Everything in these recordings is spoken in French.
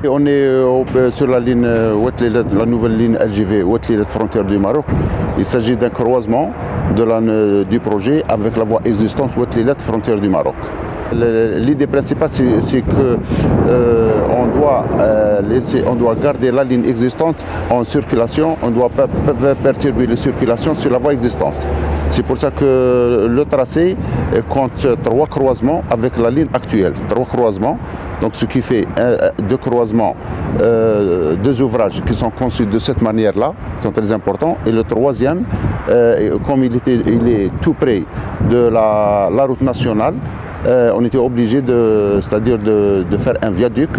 On est sur la ligne la nouvelle ligne LGV, frontière du Maroc. Il s'agit d'un croisement du projet avec la voie existante frontière du Maroc. L'idée principale, c'est que on doit garder la ligne existante en circulation, on ne doit pas perturber la circulation sur la voie existante. C'est pour ça que le tracé compte 3 croisements avec la ligne actuelle. 3 croisements, donc ce qui fait 2 croisements, 2 ouvrages qui sont conçus de cette manière-là, sont très importants. Et le 3e, comme il est tout près de la route nationale, on était obligé de faire un viaduc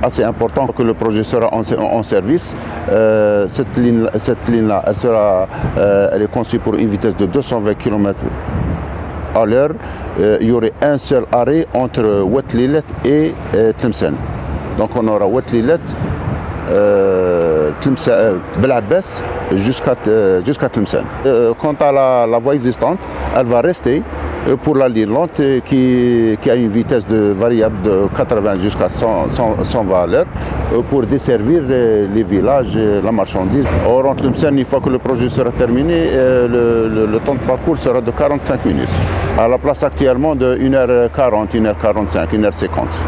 assez important que le projet sera en service. Cette ligne-là, elle est conçue pour une vitesse de 220 km à l'heure. Il y aurait un seul arrêt entre Ouest-Lilet et Tlemcen. Donc on aura Ouest-Lilet, Belabès jusqu'à Tlemcen. Quant à la voie existante, elle va rester pour la ligne lente qui a une vitesse variable de 80 jusqu'à 120 à l'heure pour desservir les villages, la marchandise. Or, en Tlemcen, une fois que le projet sera terminé, le temps de parcours sera de 45 minutes, à la place actuellement de 1h40, 1h45, 1h50.